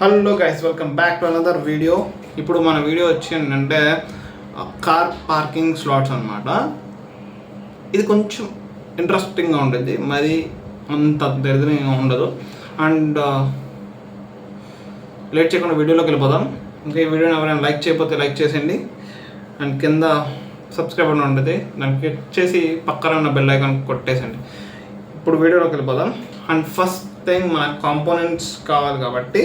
Hello guys, welcome back to another video. ఇప్పుడు మన video వచ్చి ఏంటంటే కార్ పార్కింగ్ స్లాట్స్ అనమాట. ఇది కొంచెం ఇంట్రెస్టింగ్గా ఉంటుంది, మరి అంత దరిద్రంగా ఉండదు. అండ్ లేట్ చేయకుండా వీడియోలోకి వెళ్ళిపోదాం. ఇంకా ఈ వీడియోని ఎవరైనా లైక్ చేయకపోతే లైక్ చేసేయండి. అండ్ కింద సబ్స్క్రైబ్ అని ఉంటుంది, దాన్ని క్లిక్ చేసి పక్కన ఉన్న బెల్ ఐకాన్ కొట్టేసండి. ఇప్పుడు వీడియోలోకి వెళ్ళిపోదాం. అండ్ ఫస్ట్ థింగ్, మన కాంపోనెంట్స్ కావాలి కాబట్టి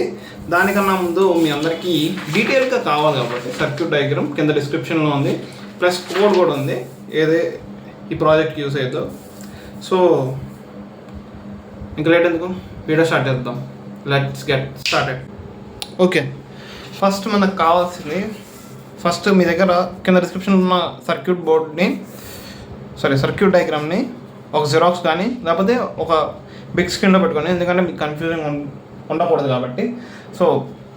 దానికన్నా ముందు మీ అందరికీ డీటెయిల్గా కావాలి కాబట్టి సర్క్యూట్ డయాగ్రామ్ కింద డిస్క్రిప్షన్లో ఉంది, ప్లస్ కోడ్ కూడా ఉంది ఏదే ఈ ప్రాజెక్ట్కి యూస్ అవుతుందో. సో ఇంకా లేట్ ఎందుకు, వీడియో స్టార్ట్ చేద్దాం. Let's get started. Okay, first మనకు కావాల్సింది, ఫస్ట్ మీ దగ్గర కింద డిస్క్రిప్షన్లో ఉన్న సర్క్యూట్ డయాగ్రామ్ని ఒక జిరాక్స్ కానీ లేకపోతే ఒక బిగ్ స్క్రీన్లో పెట్టుకోండి, ఎందుకంటే మీకు కన్ఫ్యూజింగ్ ఉండకూడదు కాబట్టి. సో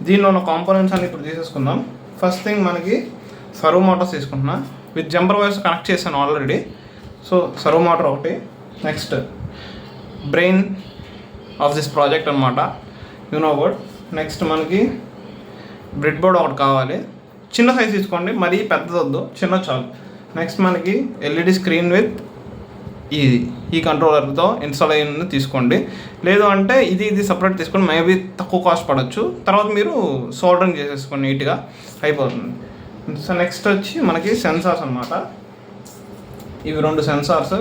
దీనిలో ఉన్న కాంపోనెంట్స్ అన్ని ఇప్పుడు తీసేసుకుందాం. ఫస్ట్ థింగ్, మనకి సర్వో మోటార్స్ తీసుకుంటున్నా. విత్ జంపర్ వైర్స్ కనెక్ట్ చేశాను ఆల్రెడీ. సో సర్వో మోటార్ ఒకటి. Next brain of this project అనమాట, యూనో వర్డ్. నెక్స్ట్ మనకి బ్రెడ్ బోర్డ్ ఒకటి కావాలి, చిన్న సైజ్ తీసుకోండి, మరీ పెద్దదొద్దు, చిన్న చాలు. నెక్స్ట్ మనకి ఎల్ఈడి స్క్రీన్ విత్ ఈ కంట్రోలర్తో ఇన్స్టాల్ అయ్యింది తీసుకోండి. లేదు అంటే ఇది సపరేట్ తీసుకోండి, మేబీ తక్కువ కాస్ట్ పడవచ్చు. తర్వాత మీరు సోల్డరింగ్ చేసేసుకోండి, నీట్గా అయిపోతుంది. సో నెక్స్ట్ వచ్చి మనకి సెన్సార్స్ అనమాట. ఇవి 2 సెన్సార్స్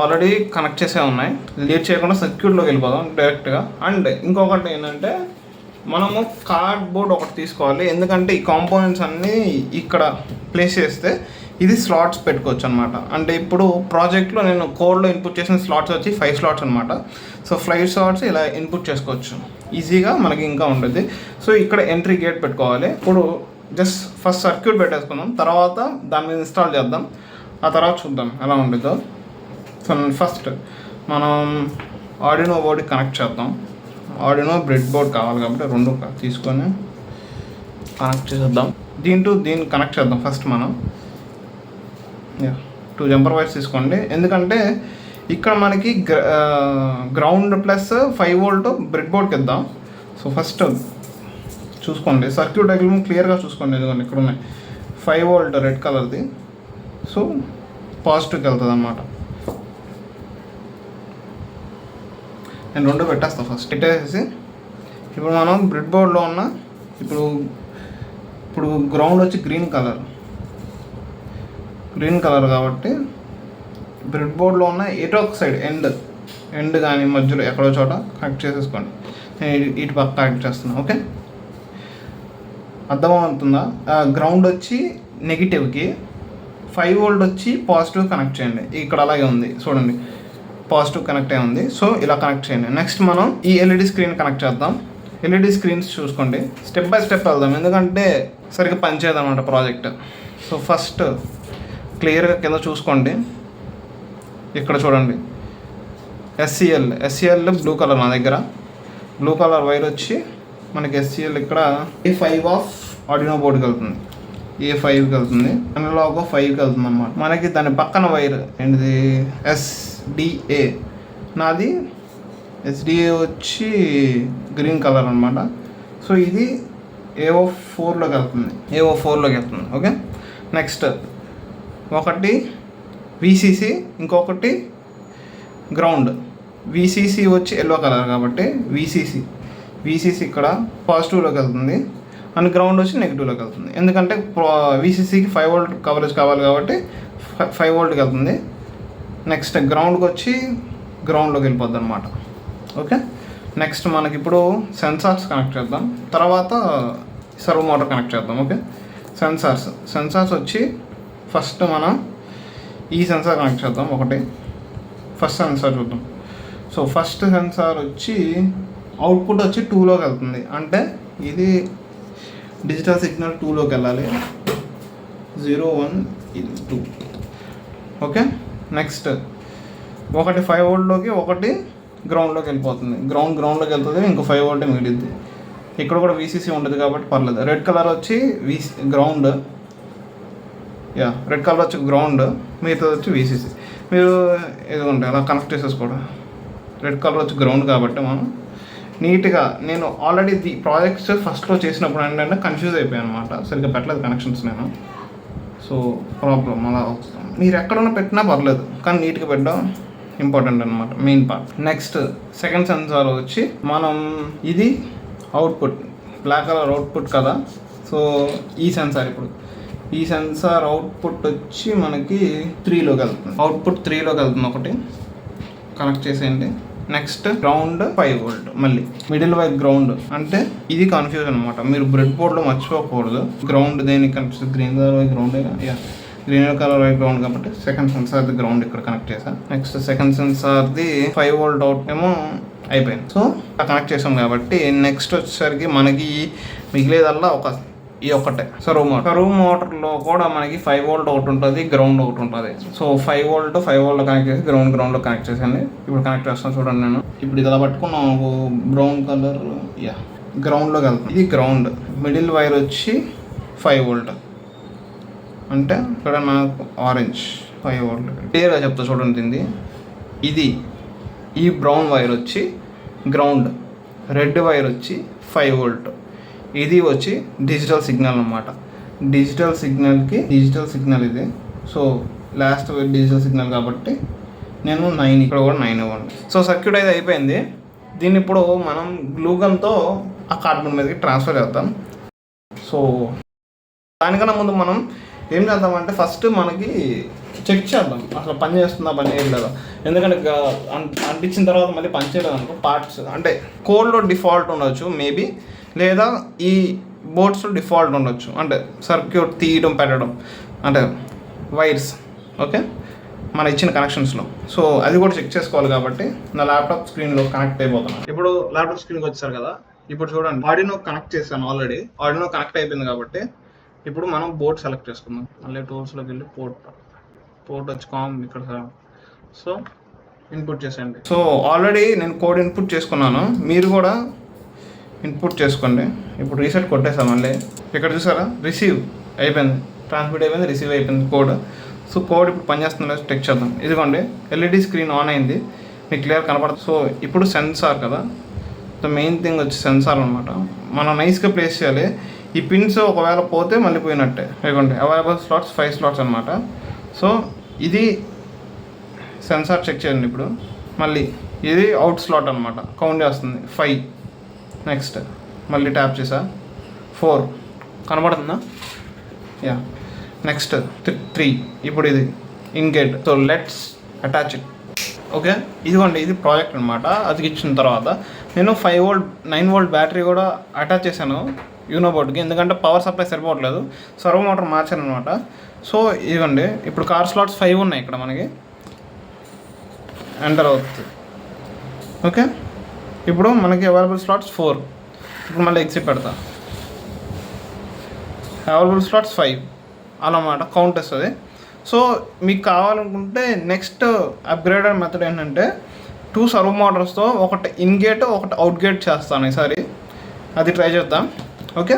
ఆల్రెడీ కనెక్ట్ చేసే ఉన్నాయి. లేట్ చేయకుండా సర్క్యూట్లోకి వెళ్ళిపోదాం డైరెక్ట్గా. అండ్ ఇంకొకటి ఏంటంటే, మనము కార్డ్బోర్డ్ ఒకటి తీసుకోవాలి, ఎందుకంటే ఈ కాంపోనెంట్స్ అన్నీ ఇక్కడ ప్లేస్ చేస్తే ఇది స్లాట్స్ పెట్టుకోవచ్చు అనమాట. అంటే ఇప్పుడు ప్రాజెక్ట్లో నేను కోడ్లో ఇన్పుట్ చేసిన స్లాట్స్ వచ్చి 5 స్లాట్స్ అనమాట. సో 5 స్లాట్స్ ఇలా ఇన్పుట్ చేసుకోవచ్చు ఈజీగా, మనకి ఇంకా ఉంటుంది. సో ఇక్కడ ఎంట్రీ గేట్ పెట్టుకోవాలి. ఇప్పుడు జస్ట్ ఫస్ట్ సర్క్యూట్ పెట్టేసుకుందాం, తర్వాత దాని మీద ఇన్స్టాల్ చేద్దాం, ఆ తర్వాత చూద్దాం ఎలా ఉంటుందో. సో ఫస్ట్ మనం ఆర్డినో బోర్డ్కి కనెక్ట్ చేద్దాం. ఆర్డినో బ్రెడ్ బోర్డ్ కావాలి కాబట్టి 2 తీసుకొని కనెక్ట్ చేద్దాం. దీన్ని కనెక్ట్ చేద్దాం ఫస్ట్ మనం. 2 జంపర్ వైర్స్ తీసుకోండి, ఎందుకంటే ఇక్కడ మనకి గ్రౌండ్ ప్లస్ 5 వోల్ట్ బ్రెడ్ బోర్డ్కి ఇద్దాం. సో ఫస్ట్ చూసుకోండి, సర్క్యూట్ డయాగ్రామ్ క్లియర్గా చూసుకోండి, ఎందుకంటే ఇక్కడ ఉన్నాయి 5 వోల్ట్ రెడ్ కలర్ది. సో పాజిటివ్కి వెళ్తుంది అన్నమాట. నేను 2 పెట్టేస్తాను ఫస్ట్. పెట్టేసి ఇప్పుడు మనం బ్రెడ్ బోర్డ్లో ఉన్న ఇప్పుడు గ్రౌండ్ వచ్చి గ్రీన్ కలర్ కాబట్టి బ్రెడ్ బోర్డ్లో ఉన్న ఏటో ఒక సైడ్ ఎండ్ కానీ మధ్యలో ఎక్కడో చోట కనెక్ట్ చేసేసుకోండి. నేను ఇటు పక్క కనెక్ట్ చేస్తున్నాను. ఓకే, అర్థమవుతుందా? గ్రౌండ్ వచ్చి నెగిటివ్కి, 5 వోల్ట్ వచ్చి పాజిటివ్ కనెక్ట్ చేయండి. ఇక్కడ అలాగే ఉంది చూడండి, పాజిటివ్ కనెక్ట్ అయి ఉంది. సో ఇలా కనెక్ట్ చేయండి. నెక్స్ట్ మనం ఈ ఎల్ఈడి స్క్రీన్ కనెక్ట్ చేద్దాం. ఎల్ఈడి స్క్రీన్స్ చూసుకోండి, స్టెప్ బై స్టెప్ వెళ్దాం, ఎందుకంటే సరిగ్గా పనిచేయదు అనమాట ప్రాజెక్ట్. సో ఫస్ట్ క్లియర్గా కింద చూసుకోండి, ఇక్కడ చూడండి ఎస్సీఎల్ బ్లూ కలర్, నా దగ్గర బ్లూ కలర్ వైర్ వచ్చి మనకి ఎస్సీఎల్ ఇక్కడ A5 ఆఫ్ ఆర్డినో బోర్డ్కి వెళ్తుంది, A5కి వెళ్తుంది, అనలాగ్ 5కి వెళ్తుంది అనమాట. మనకి దాని పక్కన వైర్ ఏంటిది SDA, నాది SDA వచ్చి గ్రీన్ కలర్ అనమాట. సో ఇది AO4లోకి వెళ్తుంది. ఓకే, నెక్స్ట్ ఒకటి VCC, ఇంకొకటి గ్రౌండ్. VCC వచ్చి ఎల్లో కలర్ కాబట్టి VCC ఇక్కడ పాజిటివ్లోకి వెళ్తుంది, అండ్ గ్రౌండ్ వచ్చి నెగిటివ్లోకి వెళ్తుంది, ఎందుకంటే VCCకి 5 వోల్ట్ కవరేజ్ కావాలి కాబట్టి 5 వోల్ట్కి వెళ్తుంది. నెక్స్ట్ గ్రౌండ్కి వచ్చి గ్రౌండ్లోకి వెళ్ళిపోద్ది అనమాట. ఓకే, నెక్స్ట్ మనకి ఇప్పుడు సెన్సార్స్ కనెక్ట్ చేద్దాం, తర్వాత సర్వో మోటార్ కనెక్ట్ చేద్దాం. ఓకే, సెన్సార్స్ వచ్చి ఫస్ట్ మనం ఈ సెన్సార్ కనెక్ట్ చేద్దాం. ఫస్ట్ సెన్సార్ చూద్దాం. సో ఫస్ట్ సెన్సార్ వచ్చి అవుట్పుట్ వచ్చి 2లోకి వెళ్తుంది, అంటే ఇది డిజిటల్ సిగ్నల్ 2లోకి వెళ్ళాలి. 0 1 2. ఓకే, నెక్స్ట్ ఒకటి 5 వోల్ట్లోకి, ఒకటి గ్రౌండ్లోకి వెళ్ళిపోతుంది. గ్రౌండ్లోకి వెళ్తుంది, ఇంకో 5 వోల్ట్ మిగిలింది. ఇక్కడ కూడా VCC ఉంటుంది కాబట్టి పర్లేదు. రెడ్ కలర్ వచ్చి గ్రౌండ్, రెడ్ కలర్ వచ్చి గ్రౌండ్, మిగతాది వచ్చి VCC. మీరు ఇదిగోండి అలా కనెక్ట్ చేసేసుకోవడం. రెడ్ కలర్ వచ్చి గ్రౌండ్ కాబట్టి మనం నీట్గా నేను ఆల్రెడీ ది ప్రాజెక్ట్స్ ఫస్ట్లో చేసినప్పుడు ఏంటంటే కన్ఫ్యూజ్ అయిపోయాను అనమాట, సరిగ్గా పెట్టలేదు కనెక్షన్స్ నేను. సో ప్రాబ్లం అలా వస్తుంది. మీరు ఎక్కడన్నా పెట్టినా పర్లేదు కానీ నీట్గా పెట్టడం ఇంపార్టెంట్ అనమాట, main part. Next second sensor వచ్చి మనం ఇది అవుట్పుట్ బ్లాక్ కలర్ అవుట్పుట్ కదా, సో ఈ సెన్సార్ ఇప్పుడు ఈ సెన్సార్ అవుట్పుట్ వచ్చి మనకి 3లోకి వెళ్తుంది, అవుట్పుట్ 3లోకి వెళ్తుంది. ఒకటి కనెక్ట్ చేసేయండి. నెక్స్ట్ గ్రౌండ్ 5 volt, మళ్ళీ మిడిల్ వైపు గ్రౌండ్ అంటే ఇది కన్ఫ్యూజన్ అనమాట. మీరు బ్రెడ్ బోర్డ్లో మర్చిపోకూడదు గ్రౌండ్ దేనికి కనిపిస్తుంది, గ్రీన్ కలర్ వైపు గ్రౌండ్, గ్రీన్ కలర్ వైపు గ్రౌండ్ కాబట్టి సెకండ్ సెన్సార్ది గ్రౌండ్ ఇక్కడ కనెక్ట్ చేశాను. నెక్స్ట్ సెకండ్ సెన్సార్ది 5 volt అవుట్ ఏమో అయిపోయింది. సో కనెక్ట్ చేసాం కాబట్టి నెక్స్ట్ వచ్చేసరికి మనకి మిగిలేదల్లా ఈ ఒక్కటే సర్వో మోటార్లో కూడా మనకి 5 volt ఒకటి ఉంటుంది, గ్రౌండ్ ఒకటి ఉంటుంది. సో 5 volt కనెక్ట్ చేసి గ్రౌండ్లో కనెక్ట్ చేసాను. ఇప్పుడు కనెక్ట్ చేస్తాను చూడండి. నేను ఇప్పుడు ఇది అలా పట్టుకున్నాం, బ్రౌన్ కలర్ గ్రౌండ్లోకి వెళ్తాను. ఇది గ్రౌండ్, మిడిల్ వైర్ వచ్చి 5 volt అంటే ఇక్కడ నాకు ఆరెంజ్ 5 volt క్లియర్గా చెప్తా చూడండి. ఇది ఈ బ్రౌన్ వైర్ వచ్చి గ్రౌండ్, రెడ్ వైర్ వచ్చి 5 volt, ఇది వచ్చి డిజిటల్ సిగ్నల్ అనమాట. డిజిటల్ సిగ్నల్ ఇది. సో లాస్ట్ డిజిటల్ సిగ్నల్ కాబట్టి నేను 9 ఇక్కడ కూడా 9 ఇవ్వండి. సో సర్క్యూట్ అయితే అయిపోయింది. దీన్ని ఇప్పుడు మనం గ్లూగన్తో ఆ కార్డ్బోర్డ్ మీదకి ట్రాన్స్ఫర్ చేద్దాం. సో దానికన్నా ముందు మనం ఏం చేద్దామంటే ఫస్ట్ మనకి చెక్ చేద్దాం అసలు పని చేస్తుందా పని చేయలేదా. ఎందుకంటే అంటించిన తర్వాత మళ్ళీ పని చేయలేదు అనుకో, పార్ట్స్ అంటే కోడ్లో డిఫాల్ట్ ఉండొచ్చు మేబీ, లేదా ఈ బోర్డ్స్లో డిఫాల్ట్ ఉండొచ్చు, అంటే సర్క్యూట్ తీయడం పెట్టడం అంటే వైర్స్ ఓకే మన ఇచ్చిన కనెక్షన్స్లో. సో అది కూడా చెక్ చేసుకోవాలి కాబట్టి నా ల్యాప్టాప్ స్క్రీన్లో కనెక్ట్ అయిపోతున్నాను. ఇప్పుడు ల్యాప్టాప్ స్క్రీన్కి వచ్చారు కదా, ఇప్పుడు చూడండి ఆర్డినో కనెక్ట్ చేశాను ఆల్రెడీ. ఆర్డినో కనెక్ట్ అయిపోయింది కాబట్టి ఇప్పుడు మనం బోర్డ్ సెలెక్ట్ చేసుకుందాం. మళ్ళీ టూల్స్లోకి వెళ్ళి పోర్ట్ వచ్చి ఇక్కడ. సో ఇన్పుట్ చేసేయండి. సో ఆల్రెడీ నేను కోడ్ ఇన్పుట్ చేసుకున్నాను, మీరు కూడా ఇన్పుట్ చేసుకోండి. ఇప్పుడు రీసెట్ కొట్టేసాం. మళ్ళీ ఇక్కడ చూసారా రిసీవ్ అయిపోయింది, ట్రాన్స్మిట్ అయిపోయింది, రిసీవ్ అయిపోయింది కోడ్. సో కోడ్ ఇప్పుడు పనిచేస్తుందో చెక్ చేద్దాం. ఇదిగోండి ఎల్ఈడి స్క్రీన్ ఆన్ అయింది, మీకు క్లియర్ కనపడుతుంది. సో ఇప్పుడు సెన్సార్ కదా, ద మెయిన్ థింగ్ వచ్చి సెన్సార్ అనమాట. మనం నైస్గా ప్లేస్ చేయాలి. ఈ పిన్స్ ఒకవేళ పోతే మళ్ళీ పోయినట్టే. ఇదిగోండి అవైలబుల్ స్లాట్స్ 5 slots అనమాట. సో ఇది సెన్సార్ చెక్ చేయండి. ఇప్పుడు మళ్ళీ ఇది అవుట్ స్లాట్ అనమాట, కౌంట్ చేస్తుంది 5. నెక్స్ట్ మళ్ళీ ట్యాప్ చేసా 4 కనబడుతుందా, నెక్స్ట్ 3. ఇప్పుడు ఇది ingate. So let's attach it. Okay ఇదిగోండి ఇది ప్రాజెక్ట్ అనమాట. అది ఇచ్చిన తర్వాత నేను 5 volt 9 volt బ్యాటరీ కూడా అటాచ్ చేశాను యూనో బోర్డ్కి, ఎందుకంటే పవర్ సప్లై సరిపోవట్లేదు, సర్వో మోటార్ మార్చాను అనమాట. సో ఇదిగోండి ఇప్పుడు కార్ స్లాట్స్ 5 ఉన్నాయి ఇక్కడ మనకి, ఎంటర్ అవుతుంది. ఓకే ఇప్పుడు మనకి అవైలబుల్ స్లాట్స్ 4. ఇప్పుడు మళ్ళీ ఎగ్జిట్ పెడతా, అవైలబుల్ స్లాట్స్ 5 అలా అన్నమాట కౌంట్ వస్తుంది. సో మీకు కావాలనుకుంటే నెక్స్ట్ అప్గ్రేడెడ్ మెథడ్ ఏంటంటే 2 సర్వో మోటార్స్తో ఒకటి ఇన్ గేట్ ఒకటి అవుట్ గేట్ చేస్తాను ఈసారి, అది ట్రై చేద్దాం. ఓకే.